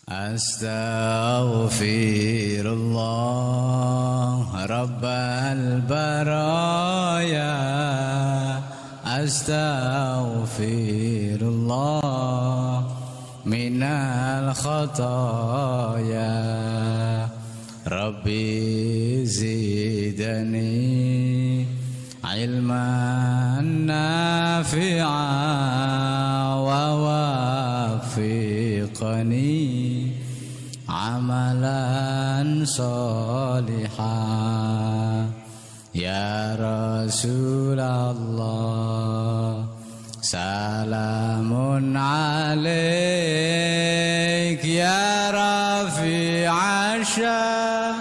Astaghfirullah Rabbal baraya. Astaghfirullah minal khataya. Rabbi zidani ilman nafi'a wa wafiqani amalan salihah. Ya Rasulullah salamun alaik ya rafi'a sya'ni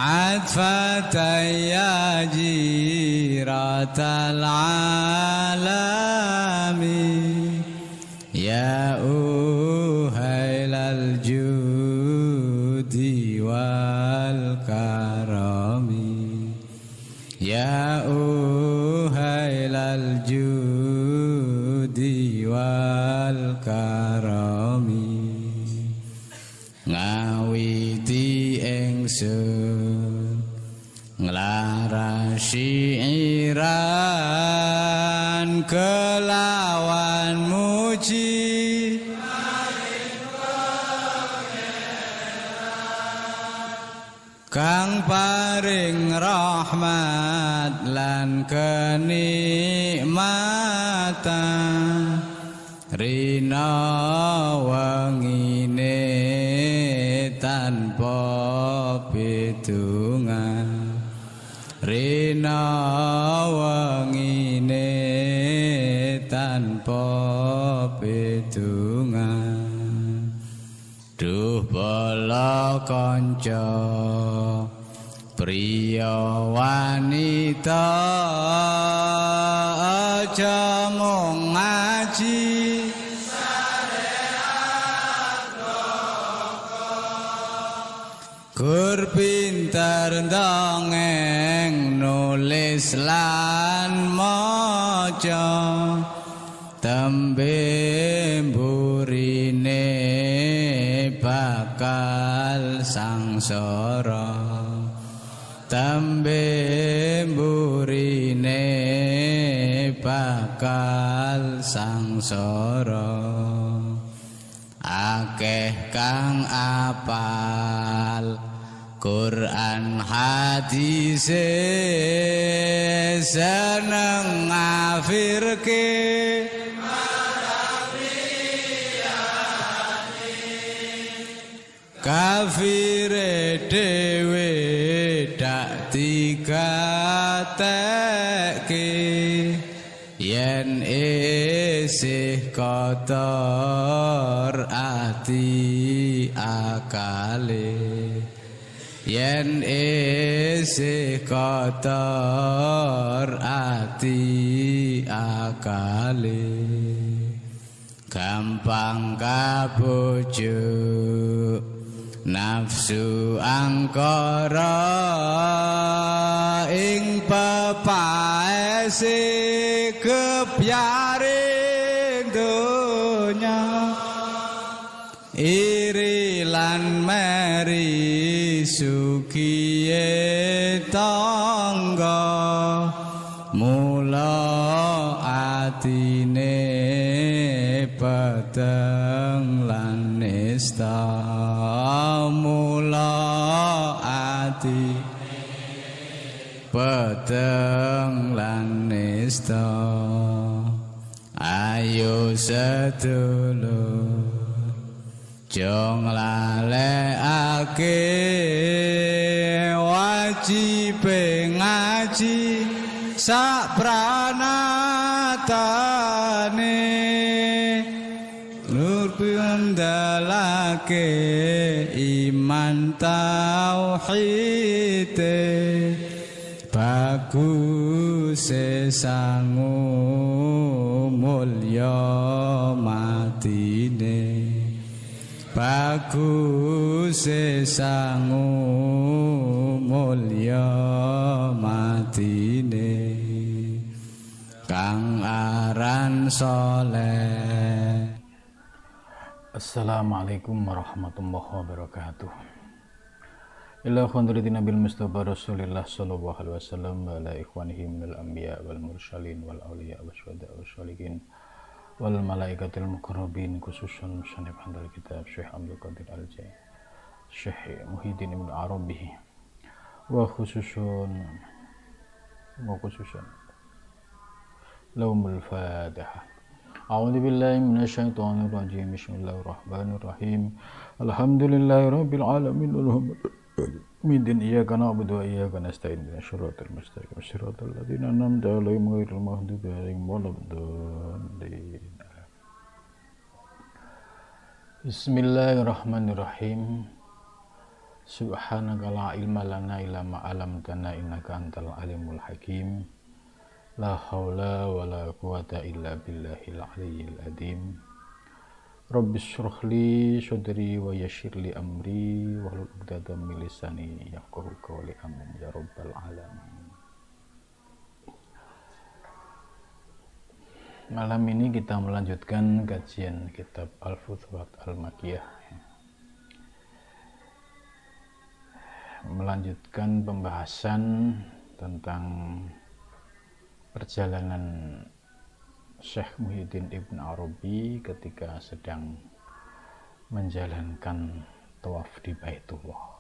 atfatan ya jiratal alami. Ya uhailal judi wal karami. Ya uhailal judi wal karami. Ngawiti ingsun nglarasi iran kelawan muji kang paring rahmat lan kenikmatan rina wengine tanpa pitungan. Rina wengine tanpa pitungan. Duh bala kanca priya wanita aja mung ngaji gur pinter ndongeng nulis lan maca tembe mburine bakal sangsara. Tembe mburine bakal sangsara. Akeh kang apal Quran hadise seneng ngafirke kafire dewe dak digatekke yen isih kotor ati akale. Yen isih kotor ati akale gampang kabujuk nafsu angkara ing pepaese kepyaring donya iri lan meri sukiye tangga mula atine peteng lan nista mula ati peteng lan nista. Ayo sedulur jong lalekake wajib ngaji sak pranatane nur pindalake iman tauhide bagus sangu mulya matine. Bagus sangu mulya matine kang aran soleh. Assalamualaikum warahmatullahi wabarakatuh. Ila khandrati Nabil Mustafa Rasulillah sallallahu alaihi wasallam wa ala ikhwanihi minal anbiya wal mursalin wal awliya wa syuhada wa syolihin wal malaikatil muqarrabin, khususan musannif handal kitab Syekh Abdul Qadir Al-Jailani, Syekh Muhyiddin Ibn Arabi, wa khususan laumul Fatihah. A'udzu billahi minasyaitonir rajim. Bismillahirrahmanirrahim. Alhamdulillahirabbil alamin. Midin iyyaka na'budu wa iyyaka nasta'in. Shiratal mustaqim. Shiratal ladzina an'amta 'alaihim ghairil maghdubi 'alaihim waladdallin. Bismillahirrahmanirrahim. Subhanaka la ilma lana illa ma 'allamtana innaka antal alimul hakim. La haula wa la quwata illa billahil aliyyil azim. Rabbis shrah li sadri wa yassir li amri wahlul 'uqdatam min lisani yafqahu qawli. Amin ya rabbal alamin. Malam ini kita melanjutkan kajian kitab Al-Futuhat Al-Makkiyah. Melanjutkan pembahasan tentang perjalanan Syekh Muhyiddin Ibn Arabi ketika sedang menjalankan tawaf di Baitullah.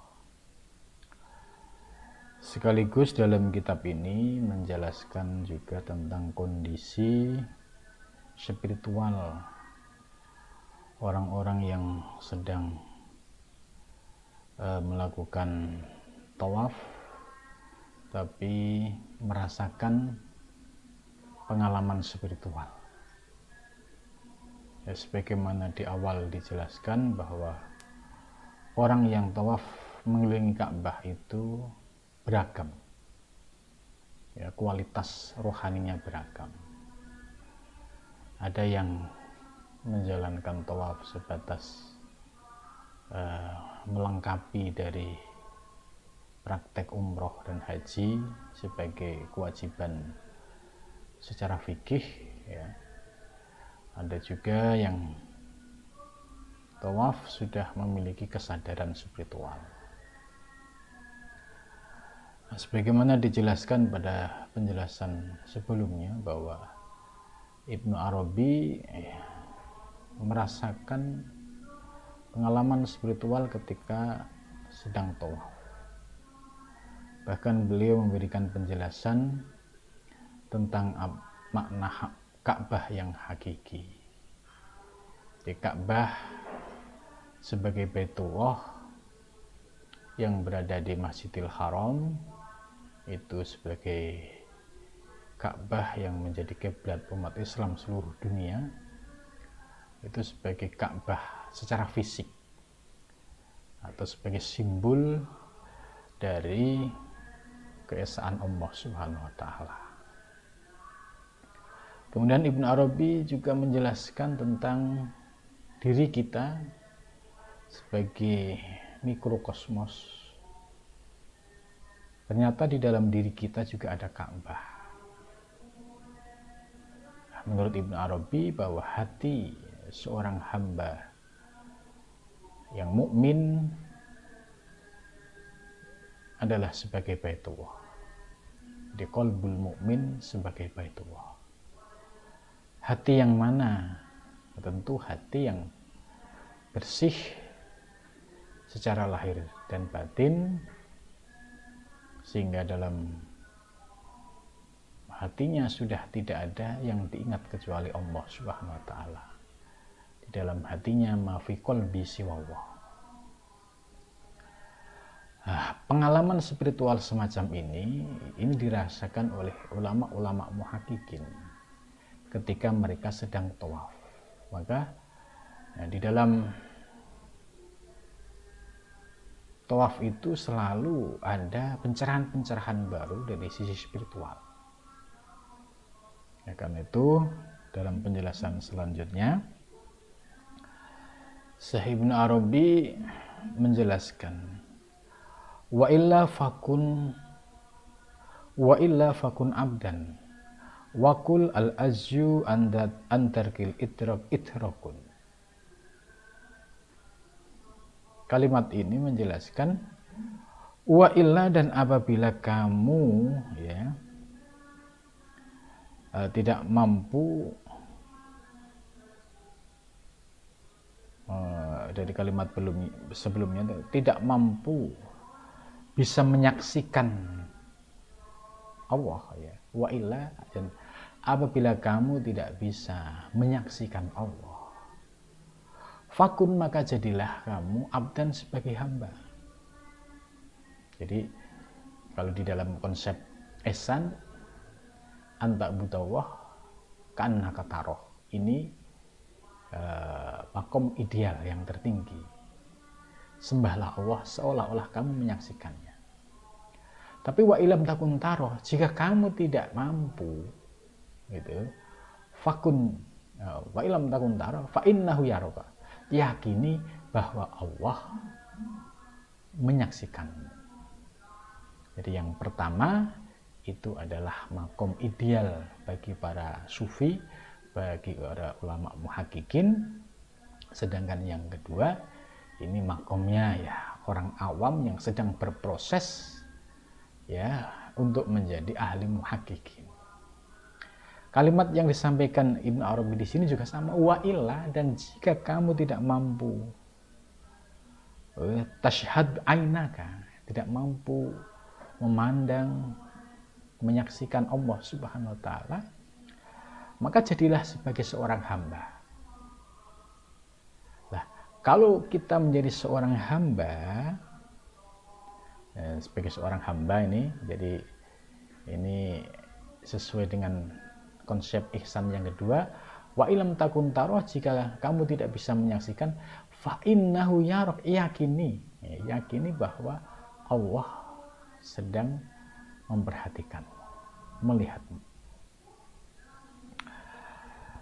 Sekaligus dalam kitab ini menjelaskan juga tentang kondisi spiritual orang-orang yang sedang melakukan tawaf tapi merasakan pengalaman spiritual. Ya, sebagaimana di awal dijelaskan bahwa orang yang tawaf mengelilingi Ka'bah itu beragam. Ya, kualitas rohaninya beragam. Ada yang menjalankan tawaf sebatas melengkapi dari praktek umroh dan haji sebagai kewajiban secara fikih, ya. Ada juga yang tawaf sudah memiliki kesadaran spiritual. Nah, sebagaimana dijelaskan pada penjelasan sebelumnya bahwa Ibnu Arabi merasakan pengalaman spiritual ketika sedang tawaf. Bahkan beliau memberikan penjelasan tentang makna Ka'bah yang hakiki. Di Ka'bah sebagai Baitullah yang berada di Masjidil Haram itu sebagai Ka'bah yang menjadi kiblat umat Islam seluruh dunia, itu sebagai Ka'bah secara fisik atau sebagai simbol dari keesaan Allah Subhanahu wa taala. Kemudian Ibnu Arabi juga menjelaskan tentang diri kita sebagai mikrokosmos. Ternyata di dalam diri kita juga ada Ka'bah. Menurut Ibnu Arabi bahwa hati seorang hamba yang mukmin adalah sebagai Baitullah. Di qalbul mukmin sebagai Baitullah. Hati yang mana? Tentu hati yang bersih secara lahir dan batin, sehingga dalam hatinya sudah tidak ada yang diingat kecuali Allah Subhanahu wa taala. Di dalam hatinya ma fi qalbi siwallah. Pengalaman spiritual semacam ini dirasakan oleh ulama-ulama muhaqqiqin ketika mereka sedang tawaf. Maka di dalam tawaf itu selalu ada pencerahan-pencerahan baru dari sisi spiritual. Ya, karena itu dalam penjelasan selanjutnya Syekh Ibnu Arabi menjelaskan wa illa fakun abdan Wakul al-azyu antarkil idrakun. Kalimat ini menjelaskan wa illa, dan apabila kamu ya tidak mampu, dari kalimat sebelumnya, tidak mampu bisa menyaksikan Allah ya. Wa illa, dan apabila kamu tidak bisa menyaksikan Allah, fakun, maka jadilah kamu abdan, sebagai hamba. Jadi kalau di dalam konsep ihsan, anta budawah ka'annaka taroh, ini makom ideal yang tertinggi. Sembahlah Allah seolah-olah kamu menyaksikannya. Tapi wa ilam takun taroh, jika kamu tidak mampu gitu, fakun wa ilam takun taroh fa innahu yaraka, yakini bahwa Allah menyaksikanmu. Jadi yang pertama itu adalah makom ideal bagi para sufi, bagi para ulama muhakkikin. Sedangkan yang kedua ini makomnya ya orang awam yang sedang berproses ya untuk menjadi ahli muhakkikin. Kalimat yang disampaikan Ibnu Arabi di sini juga sama, wa illa, dan jika kamu tidak mampu tashhad ainaka, tidak mampu memandang, menyaksikan Allah Subhanahu wa taala, maka jadilah sebagai seorang hamba. Nah, kalau kita menjadi seorang hamba, sebagai seorang hamba ini, jadi ini sesuai dengan konsep ihsan yang kedua, wa ilam takun taroh, jika kamu tidak bisa menyaksikan, fa innahu yarak, yakini bahwa Allah sedang memperhatikanmu, melihatmu.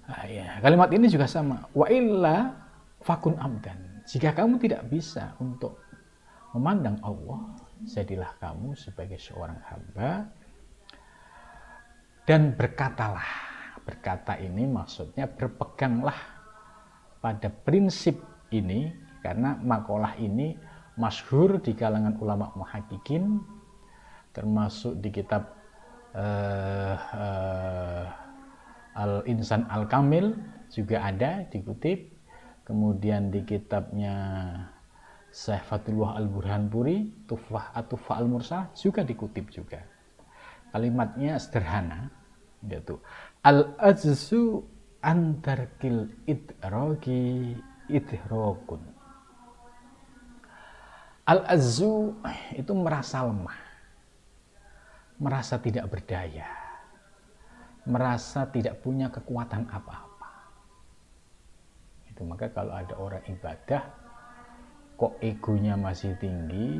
Nah, ya, kalimat ini juga sama, wa illa fakun abdan, jika kamu tidak bisa untuk memandang Allah, jadilah kamu sebagai seorang hamba. Dan berkatalah, berkata ini maksudnya berpeganglah pada prinsip ini, karena makalah ini masyhur di kalangan ulama muhakkikin, termasuk di kitab Al-Insan Al-Kamil juga ada dikutip, kemudian di kitabnya Syekh Fatullah Al-Burhanpuri, Tufah At-Tufah Al-Mursalah juga dikutip juga. Kalimatnya sederhana, yaitu al-ajzu antarkil idrogi idrokun. Al-ajzu itu merasa lemah, merasa tidak berdaya, merasa tidak punya kekuatan apa-apa. Itu maka kalau ada orang ibadah kok egonya masih tinggi,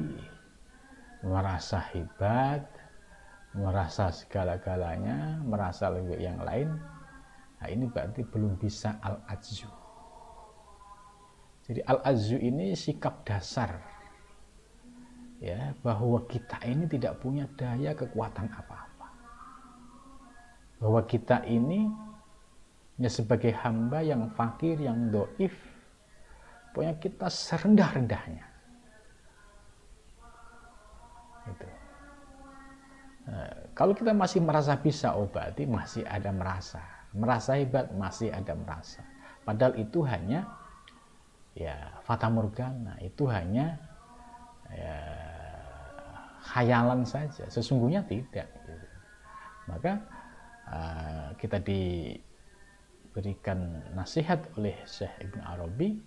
merasa hebat, merasa segala-galanya, merasa lebih yang lain, nah ini berarti belum bisa al-ajzu. Jadi al-ajzu ini sikap dasar ya, bahwa kita ini tidak punya daya kekuatan apa-apa, bahwa kita ini ya sebagai hamba yang fakir, yang doif, pokoknya kita serendah-rendahnya itu. Kalau kita masih merasa bisa, oh berarti masih ada merasa hebat, masih ada merasa. Padahal itu hanya ya fata morgana, itu hanya ya, khayalan saja, sesungguhnya tidak. Gitu. Maka kita diberikan nasihat oleh Syekh Ibnu Arabi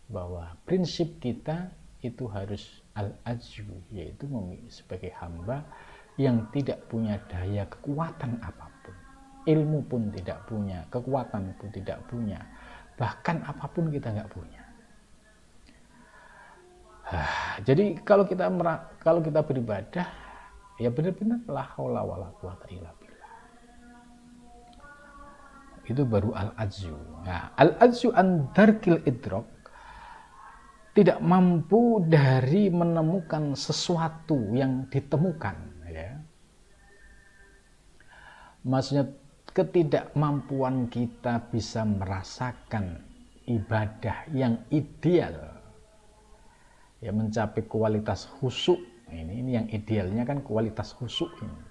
bahwa prinsip kita itu harus al-ajzu, yaitu sebagai hamba yang tidak punya daya kekuatan apapun, ilmu pun tidak punya, kekuatan pun tidak punya, bahkan apapun kita nggak punya. Jadi kalau kita beribadah ya benar-benar la haula wala quwata illa billah, itu baru al-ajzu. Nah, al-ajzu an darkil idrok, tidak mampu dari menemukan sesuatu yang ditemukan ya. Maksudnya ketidakmampuan kita bisa merasakan ibadah yang ideal, ya mencapai kualitas khusyuk. Ini yang idealnya kan kualitas khusyuk ini.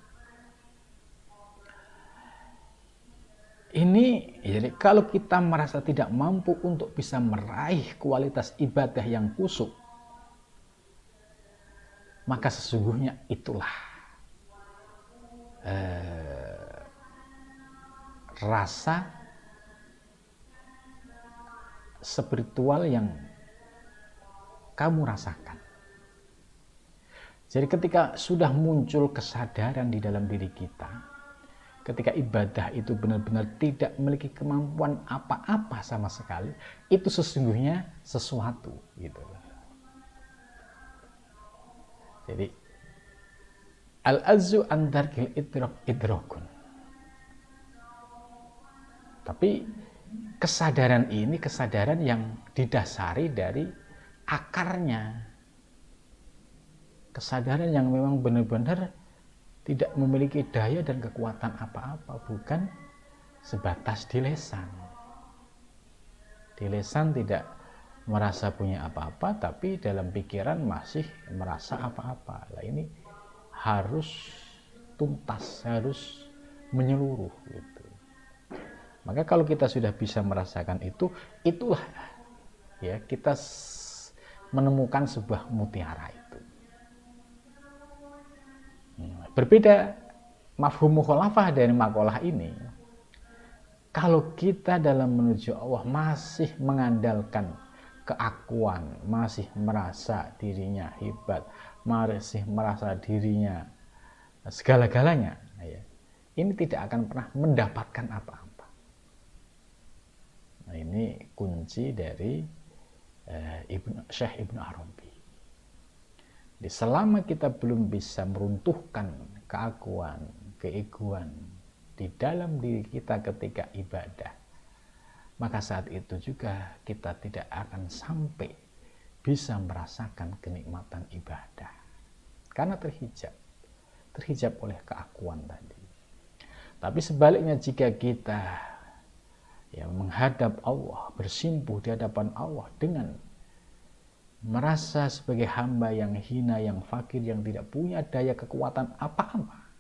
Jadi kalau kita merasa tidak mampu untuk bisa meraih kualitas ibadah yang khusyuk, maka sesungguhnya itulah rasa spiritual yang kamu rasakan. Jadi ketika sudah muncul kesadaran di dalam diri kita, ketika ibadah itu benar-benar tidak memiliki kemampuan apa-apa sama sekali, itu sesungguhnya sesuatu gitu. Jadi al-azzu an darkil idrakun. Tapi kesadaran ini kesadaran yang didasari dari akarnya. Kesadaran yang memang benar-benar tidak memiliki daya dan kekuatan apa-apa, bukan sebatas di lesan. Di lesan tidak merasa punya apa-apa, tapi dalam pikiran masih merasa apa-apa. Nah, ini harus tuntas, harus menyeluruh gitu. Maka kalau kita sudah bisa merasakan itu, itulah ya kita menemukan sebuah mutiara itu. Berbeda mafhum mukhalafah dari makalah ini. Kalau kita dalam menuju Allah masih mengandalkan keakuan, masih merasa dirinya hebat, masih merasa dirinya segala-galanya, ya, ini tidak akan pernah mendapatkan apa-apa. Nah, ini kunci dari Syekh Ibnu Arabi. Selama kita belum bisa meruntuhkan keakuan, keegoan di dalam diri kita ketika ibadah, maka saat itu juga kita tidak akan sampai bisa merasakan kenikmatan ibadah. Karena terhijab oleh keakuan tadi. Tapi sebaliknya jika kita ya menghadap Allah, bersimpuh di hadapan Allah dengan merasa sebagai hamba yang hina, yang fakir, yang tidak punya daya kekuatan apa-apa,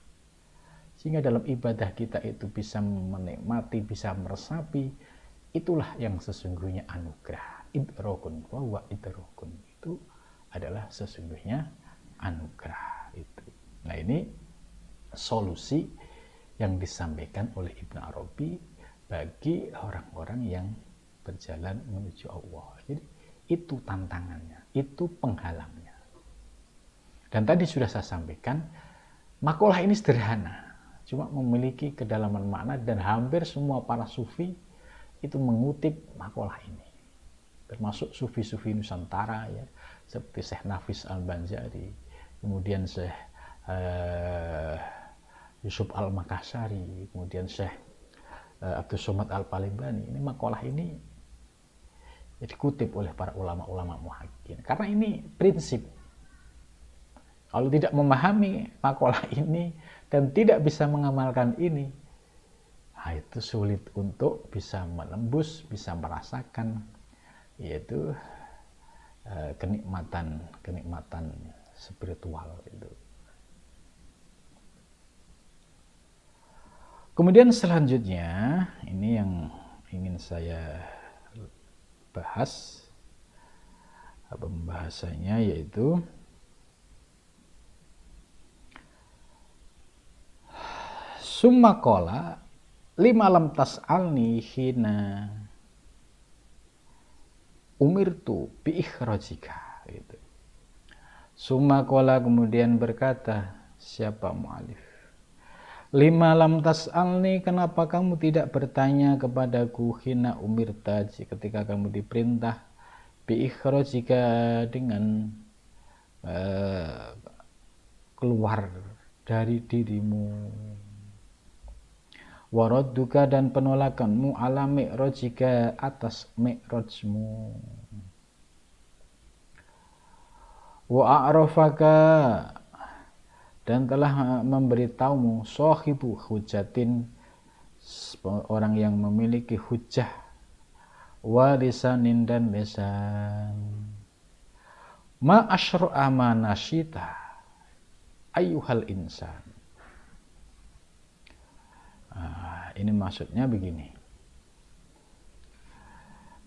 sehingga dalam ibadah kita itu bisa menikmati, bisa meresapi, itulah yang sesungguhnya anugerah. Idrokun, wa idrokun, itu adalah sesungguhnya anugerah itu. Nah, ini solusi yang disampaikan oleh Ibnu Arabi bagi orang-orang yang berjalan menuju Allah. Jadi itu tantangannya, itu penghalangnya. Dan tadi sudah saya sampaikan, makalah ini sederhana, cuma memiliki kedalaman makna, dan hampir semua para sufi itu mengutip makalah ini. Termasuk sufi-sufi Nusantara ya, seperti Syekh Nafis Al-Banjari, kemudian Syekh Yusuf Al-Makassari, kemudian Syekh Abdul Somad Al-Palembani. Ini makalah ini dikutip oleh para ulama-ulama muhaqqiqin. Karena ini prinsip. Kalau tidak memahami makalah ini dan tidak bisa mengamalkan ini, nah itu sulit untuk bisa menembus, bisa merasakan yaitu kenikmatan spiritual itu. Kemudian selanjutnya ini yang ingin saya bahas pembahasannya, yaitu summa qala lima lam tas'alni hina umirtu bi ikhrajika gitu. Summa qala, kemudian berkata siapa mu'alif, lima lam tas'alni, kenapa kamu tidak bertanya kepadaku, hina umirta, ketika kamu diperintah, bi ikhrajika, dengan keluar dari dirimu, waradduka, dan penolakanmu, ala mi'rajika, atas mi'rajmu, wa a'rafaka, dan telah memberitahumu, sahibu hujatin, orang yang memiliki hujjah wa lisanin dan lisan. Ma asyra'a ma nasyita ayyuhal insan. Ini maksudnya begini.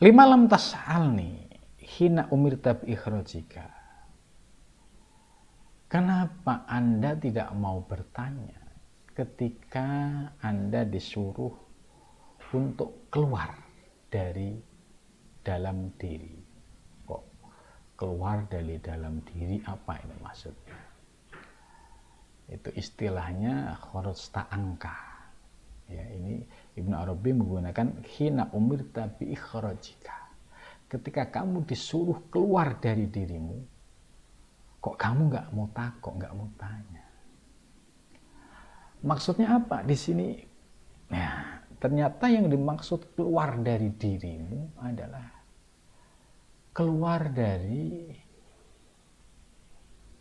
Lima lam tas'alni hina umirta bi ikhrajika. Kenapa Anda tidak mau bertanya ketika Anda disuruh untuk keluar dari dalam diri? Kok keluar dari dalam diri, apa ini maksudnya? Itu istilahnya kharaj ta'angka. Ya, ini Ibnu Arabi menggunakan hina umirta bi ikhrajika. Ketika kamu disuruh keluar dari dirimu, kok kamu nggak mau takut, nggak mau tanya? Maksudnya apa di sini? Nah, ternyata yang dimaksud keluar dari dirimu adalah keluar dari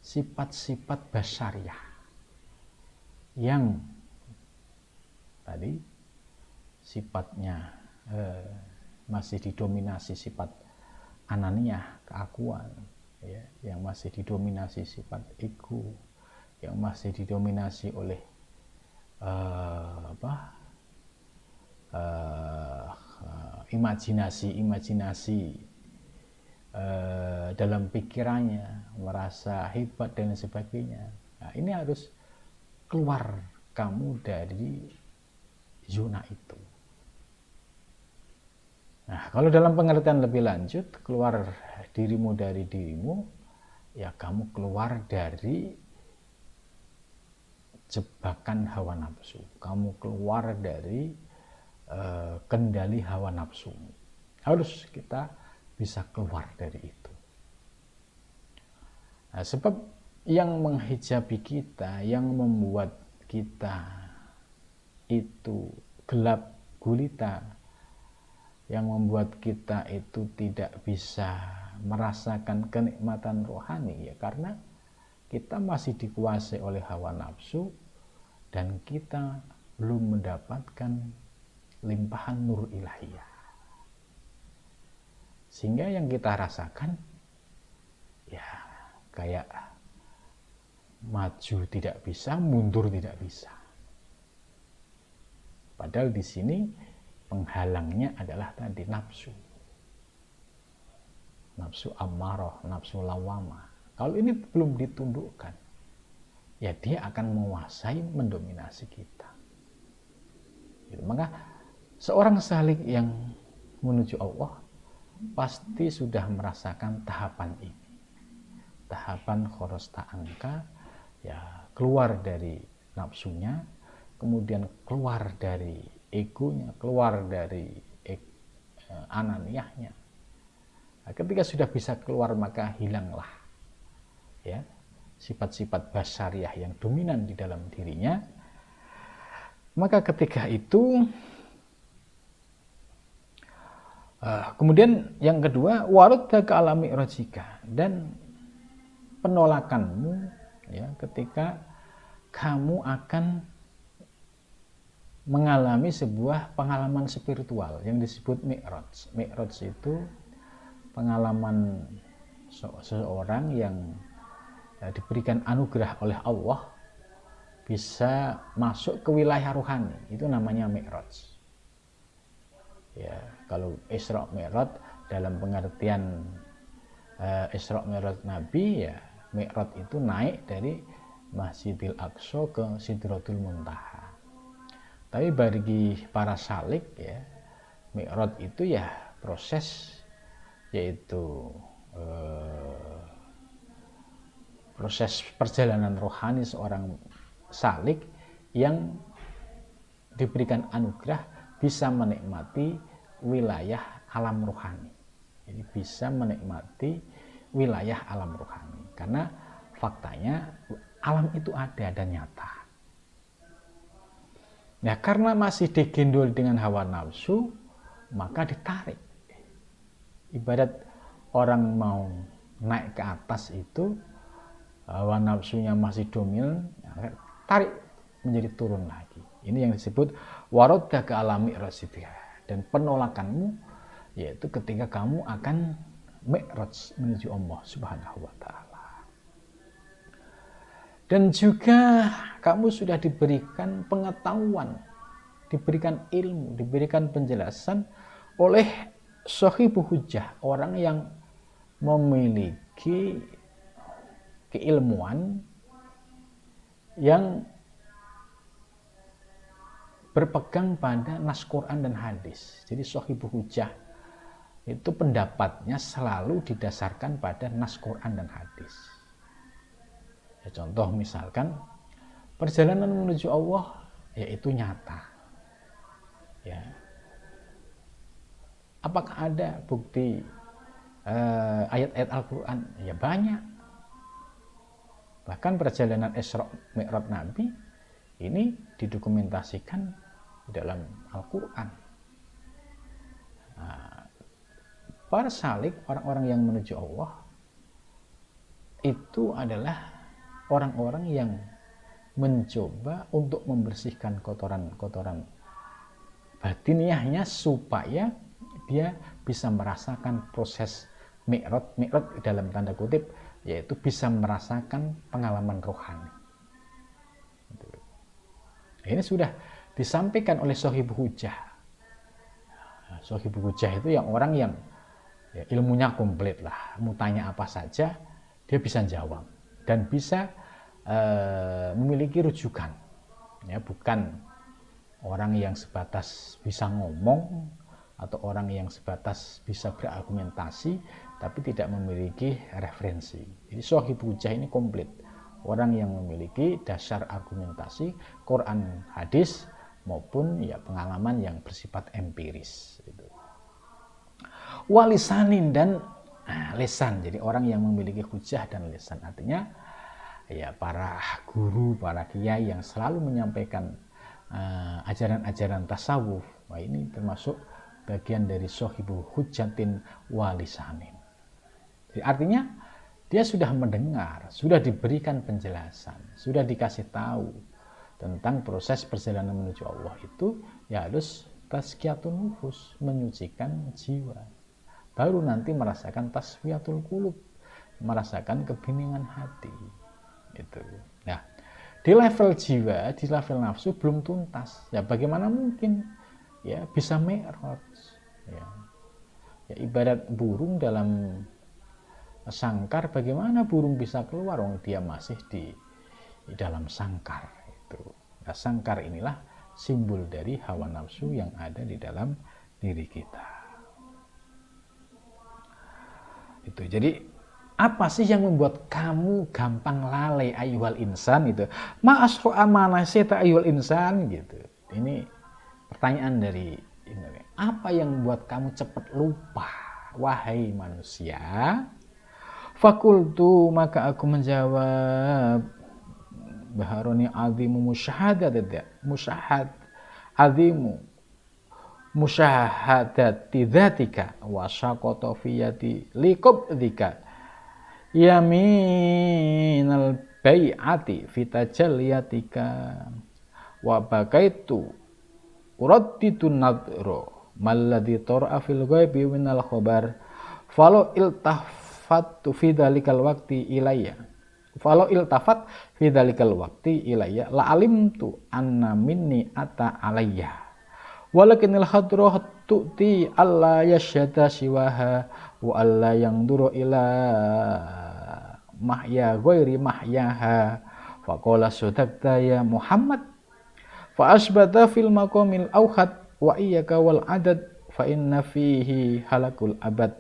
sifat-sifat basyariah yang tadi sifatnya masih didominasi sifat ananiyah, keakuan, ya, yang masih didominasi sifat ego, yang masih didominasi oleh imajinasi dalam pikirannya, merasa hebat dan sebagainya. Nah, ini harus keluar kamu dari zona itu. Nah, kalau dalam pengertian lebih lanjut, keluar dirimu dari dirimu, ya kamu keluar dari jebakan hawa nafsu. Kamu keluar dari kendali hawa nafsu. Harus kita bisa keluar dari itu. Nah, sebab yang menghijabi kita, yang membuat kita itu gelap gulita, yang membuat kita itu tidak bisa merasakan kenikmatan rohani, ya karena kita masih dikuasai oleh hawa nafsu dan kita belum mendapatkan limpahan nur ilahiyah. Sehingga yang kita rasakan ya kayak maju tidak bisa, mundur tidak bisa. Padahal di sini penghalangnya adalah tadi nafsu. Nafsu ammarah, nafsu lawamah. Kalau ini belum ditundukkan, ya dia akan menguasai, mendominasi kita. Maka seorang salik yang menuju Allah pasti sudah merasakan tahapan ini. Tahapan kharaj ta'angka, ya keluar dari nafsunya, kemudian keluar dari egonya, keluar dari ananiyahnya. Nah, ketika sudah bisa keluar maka hilanglah ya sifat-sifat basyariah yang dominan di dalam dirinya. Maka ketika itu kemudian yang kedua, warudda ka alami rajika, dan penolakanmu ya ketika kamu akan mengalami sebuah pengalaman spiritual yang disebut mi'raj. Mi'raj itu pengalaman seseorang yang diberikan anugerah oleh Allah bisa masuk ke wilayah rohani, itu namanya mi'raj. Ya, kalau Isra Mi'raj dalam pengertian Isra Mi'raj Nabi, ya mi'raj itu naik dari Masjidil Aqsa ke Sidratul Muntaha. Tapi bagi para salik ya, mi'raj itu ya proses, yaitu proses perjalanan rohani seorang salik yang diberikan anugerah bisa menikmati wilayah alam rohani. Jadi bisa menikmati wilayah alam rohani. Karena faktanya alam itu ada dan nyata. Nah, karena masih digendol dengan hawa nafsu, maka ditarik. Ibarat orang mau naik ke atas itu, hawa nafsunya masih dominan, tarik menjadi turun lagi. Ini yang disebut waradda ka ala mi'rajika. Dan penolakanmu yaitu ketika kamu akan mi'raj menuju Allah Subhanahu wa taala. Dan juga kamu sudah diberikan pengetahuan, diberikan ilmu, diberikan penjelasan oleh sahibu hujjah, orang yang memiliki keilmuan yang berpegang pada nas Quran dan hadis. Jadi sahibu hujjah itu pendapatnya selalu didasarkan pada nas Quran dan hadis. Ya, contoh misalkan perjalanan menuju Allah yaitu nyata. Ya. Apakah ada bukti ayat-ayat Al-Quran? Ya banyak. Bahkan perjalanan Isra Mi'raj Nabi ini didokumentasikan dalam Al-Quran. Nah, para salik, orang-orang yang menuju Allah itu adalah orang-orang yang mencoba untuk membersihkan kotoran-kotoran batiniahnya supaya dia bisa merasakan proses mi'raj dalam tanda kutip, yaitu bisa merasakan pengalaman rohani. Ini sudah disampaikan oleh sahibu hujjah. Sahibu hujjah itu yang orang yang ya, ilmunya komplit lah, mau tanya apa saja dia bisa jawab dan bisa memiliki rujukan. Ya, bukan orang yang sebatas bisa ngomong atau orang yang sebatas bisa berargumentasi tapi tidak memiliki referensi. Jadi sahibu hujjah ini komplit. Orang yang memiliki dasar argumentasi Quran, hadis maupun ya pengalaman yang bersifat empiris. Gitu. Walisanin dan lesan. Jadi orang yang memiliki hujjah dan lesan, artinya ya para guru, para kiai yang selalu menyampaikan ajaran-ajaran tasawuf. Wah, ini termasuk bagian dari sahibu hujjatin walisanin. Jadi artinya dia sudah mendengar, sudah diberikan penjelasan, sudah dikasih tahu tentang proses perjalanan menuju Allah itu ya harus tazkiyatun nufus, menyucikan jiwa. Baru nanti merasakan tasfiyatul qulub, merasakan kebeningan hati. Itu. Nah, di level jiwa, di level nafsu belum tuntas. Ya bagaimana mungkin ya bisa mi'raj? Ya ibarat burung dalam sangkar, bagaimana burung bisa keluar wong dia masih di dalam sangkar itu. Nah, sangkar inilah simbol dari hawa nafsu yang ada di dalam diri kita. Itu. Jadi apa sih yang membuat kamu gampang lalai ayyuhal insan itu? Ma asru amanasita ayyuhal insan gitu. Ini pertanyaan dari ini. Apa yang membuat kamu cepat lupa wahai manusia? Fakultu, maka aku menjawab, baharoni azimu musyahad azimu musyahadati dzatika wa syaqata fiyati liqabdika yaminal bai'ati fitajalliyatika wa bakaitu uradditu nadro malladhi tar'a fil ghaibi minal khabar falo iltafat fi dzalikal waqti ilayya la alimtu anna minni ata alayya walakinil hadroh tu'ti alla yasyada siwaha wa alla yang duru ila mahya ghairi mahyaha faqala sadaqta ya Muhammad fa asbata fil maqamil awhad wa iyyaka wal adad fa inna fihi halakul abad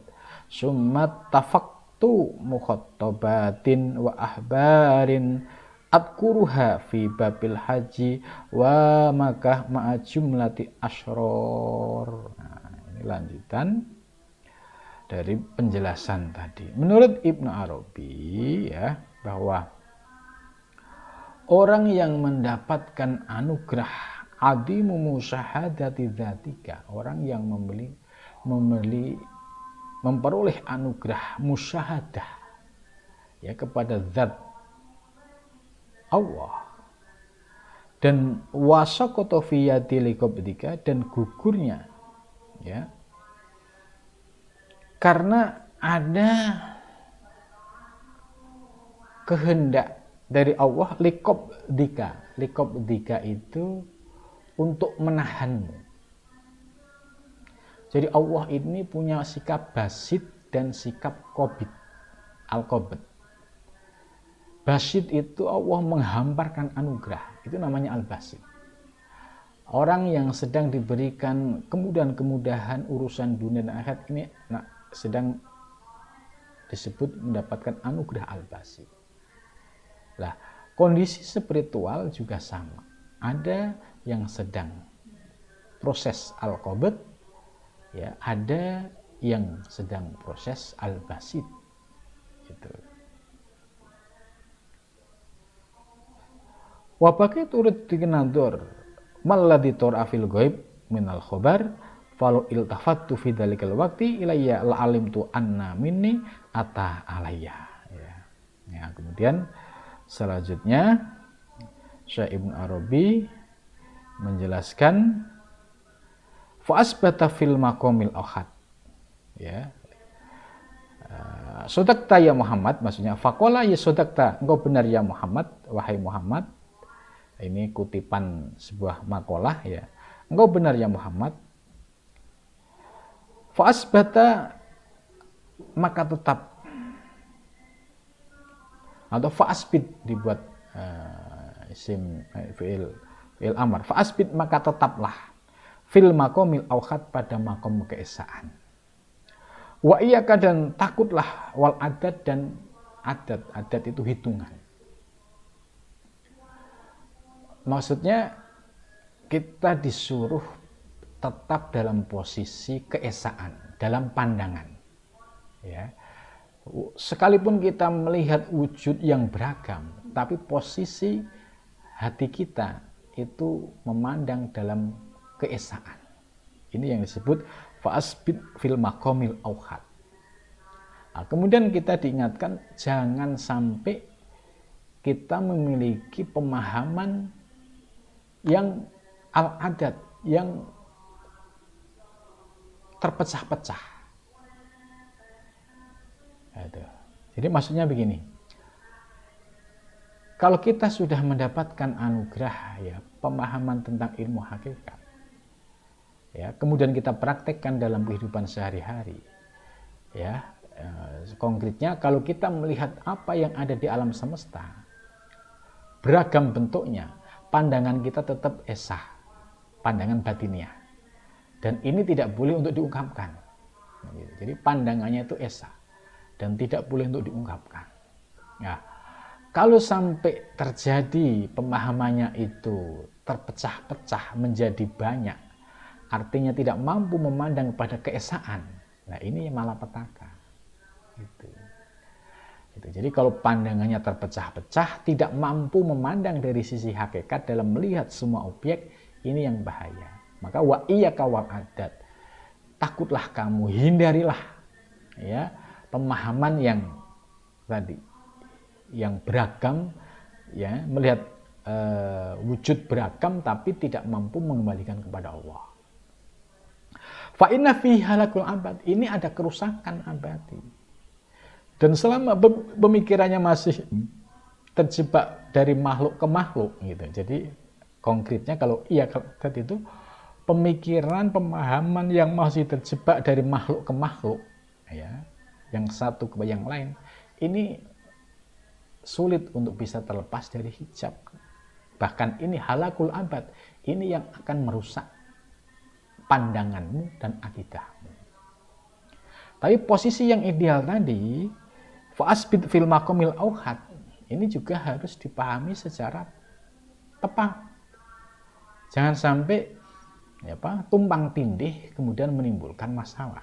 summa tafaqtu mukhattabatin wa ahbarin adkuruha fi babil haji wa makah ma'a jumlati asyror. Nah, ini lanjutan dari penjelasan tadi. Menurut Ibnu Arabi ya, bahwa orang yang mendapatkan anugerah adimu musyahadati dzatika, orang yang memperoleh anugerah musyahadah ya kepada zat Allah Dan wasaqata fi yadi liqabdika, dan gugurnya ya karena ada kehendak dari Allah liqabdika. Liqabdika itu untuk menahanmu. Jadi Allah ini punya sikap basit dan sikap qabid, al-qabd. Basit itu Allah menghamparkan anugerah, itu namanya al-basit. Orang yang sedang diberikan kemudahan-kemudahan urusan dunia dan akhirat ini sedang disebut mendapatkan anugerah al-basit. Lah, kondisi spiritual juga sama. Ada yang sedang proses al-qabd, ya, ada yang sedang proses al-basit. Gitu. Wa baqi turut dikenador malladhi turafil ghaib minal khobar falau iltafattu fi dzalikal waqti ilayya la alimtu anna minni ata alayya. Ya, kemudian selanjutnya Syekh Ibnu Arabi menjelaskan fa asbata fil maqamil ahad. Ya. Sodakta ya Muhammad, maksudnya faqala ya sodakta, engkau benar ya Muhammad, wahai Muhammad. Ini kutipan sebuah makalah ya. Engkau benar ya Muhammad. Fa asbata, maka tetap, atau fa asbit dibuat isim fi'il amar. Fa asbit, maka tetaplah fil maqamil awqat, pada makom keesaan. Wa iyyaka, dan takutlah, wal adat, dan adat itu hitungan. Maksudnya kita disuruh tetap dalam posisi keesaan, dalam pandangan. Ya. Sekalipun kita melihat wujud yang beragam, tapi posisi hati kita itu memandang dalam keesaan. Ini yang disebut fa'asbit fil maqamil awqat. Nah, kemudian kita diingatkan jangan sampai kita memiliki pemahaman yang al-adat, yang terpecah-pecah. Jadi maksudnya begini, kalau kita sudah mendapatkan anugerah ya pemahaman tentang ilmu hakikat, ya kemudian kita praktekkan dalam kehidupan sehari-hari, ya konkretnya kalau kita melihat apa yang ada di alam semesta, beragam bentuknya, pandangan kita tetap esa, pandangan batiniah, dan ini tidak boleh untuk diungkapkan. Jadi pandangannya itu esa dan tidak boleh untuk diungkapkan. Nah, kalau sampai terjadi pemahamannya itu terpecah-pecah menjadi banyak, artinya tidak mampu memandang pada keesaan. Nah, ini malapetaka. Gitu. Jadi kalau pandangannya terpecah-pecah, tidak mampu memandang dari sisi hakikat dalam melihat semua objek, ini yang bahaya. Maka wa iyyaka wal adat, takutlah kamu, hindarilah ya pemahaman yang tadi, yang beragam, ya melihat wujud beragam tapi tidak mampu mengembalikan kepada Allah. Fa inna fi halakul abad, ini ada kerusakan abadi. Dan selama pemikirannya masih terjebak dari makhluk ke makhluk gitu. Jadi konkretnya kalau iya tadi itu pemikiran, pemahaman yang masih terjebak dari makhluk ke makhluk, ya, yang satu ke yang lain, ini sulit untuk bisa terlepas dari hijab. Bahkan ini halakul abad, ini yang akan merusak pandanganmu dan akidahmu. Tapi posisi yang ideal tadi, fa'asbit fil maqamil awqat, ini juga harus dipahami secara tepat. Jangan sampai tumpang tindih kemudian menimbulkan masalah.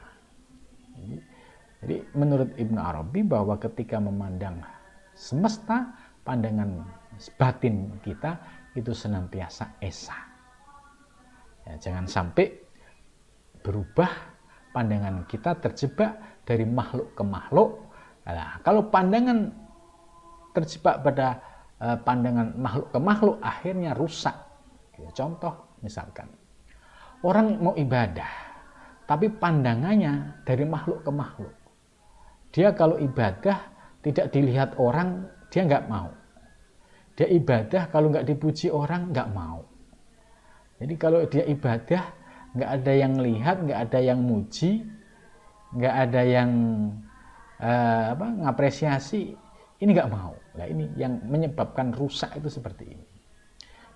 Jadi menurut Ibnu Arabi bahwa ketika memandang semesta, pandangan batin kita itu senantiasa esa. Ya, jangan sampai berubah pandangan kita terjebak dari makhluk ke makhluk. Nah, kalau pandangan terjebak pada pandangan makhluk ke makhluk, akhirnya rusak Contoh misalkan orang mau ibadah, tapi pandangannya dari makhluk ke makhluk. Dia kalau ibadah tidak dilihat orang, dia nggak mau. Dia ibadah kalau nggak dipuji orang, nggak mau. Jadi kalau dia ibadah, nggak ada yang lihat, nggak ada yang muji, nggak ada yang ngapresiasi, ini nggak mau. Nah, ini yang menyebabkan rusak itu seperti ini.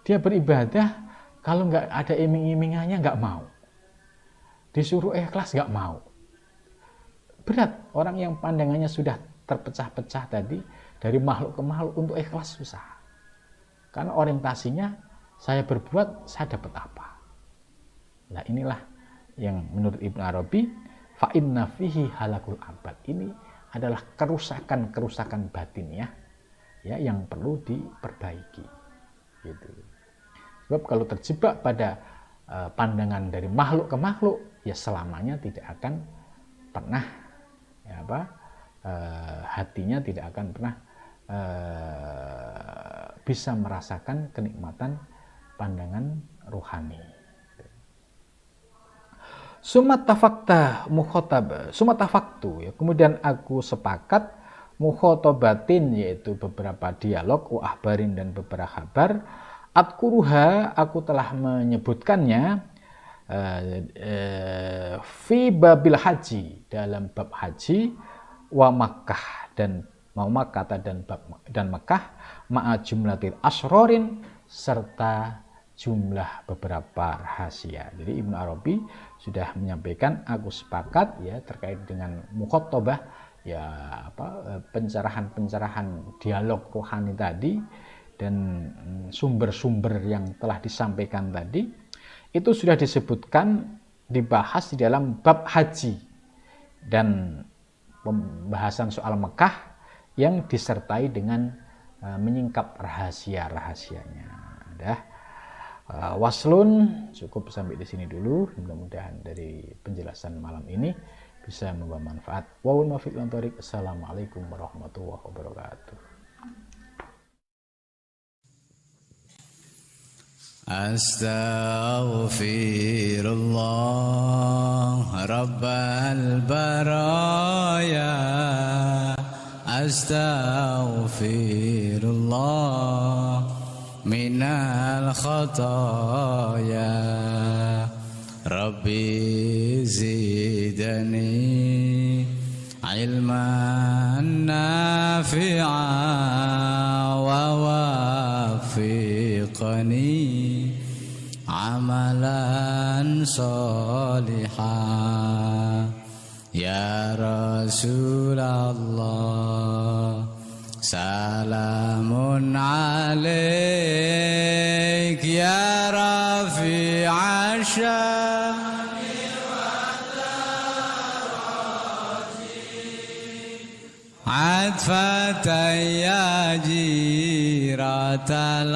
Dia beribadah, kalau nggak ada iming-imingannya nggak mau. Disuruh ikhlas nggak mau. Berat, orang yang pandangannya sudah terpecah-pecah tadi, dari makhluk ke makhluk untuk ikhlas susah. Karena orientasinya, saya berbuat, saya dapat apa. Nah inilah yang menurut Ibnu Arabi, fa inna fihi halakul abad. Ini adalah kerusakan batin ya yang perlu diperbaiki. Gitu. Sebab kalau terjebak pada pandangan dari makhluk ke makhluk, ya selamanya tidak akan pernah hatinya tidak akan pernah bisa merasakan kenikmatan pandangan rohani. Sumatafaktu ya. Kemudian aku sepakat mukhotobatin, yaitu beberapa dialog, ahbarin dan beberapa kabar. Atkuruha, aku telah menyebutkannya fi babil haji, dalam bab haji, wa Makkah dan mau Makkah dan Makkah, ma'a jumlatil asrorin, serta jumlah beberapa rahasia. Jadi Ibnu Arabi sudah menyampaikan, aku sepakat ya terkait dengan mukhotobah, ya pencerahan dialog rohani tadi dan sumber-sumber yang telah disampaikan tadi itu sudah disebutkan, dibahas di dalam bab haji dan pembahasan soal Mekah yang disertai dengan menyingkap rahasia-rahasianya. Waslun, cukup sampai di sini dulu. Mudah-mudahan dari penjelasan malam ini bisa membawa manfaat. Wa'ul muwaffiq ila thoriq. Assalamualaikum warahmatullahi wabarakatuh. Astaghfirullah Rabbal baraya. Astaghfirullah minal khataya. Rabbi zidani ilman nafi'a wa wafiqani amalan salihah. Ya Rasulullah, salamun alaik ya rafi'a sya'ni wa daraji. Atfatan ya jiratal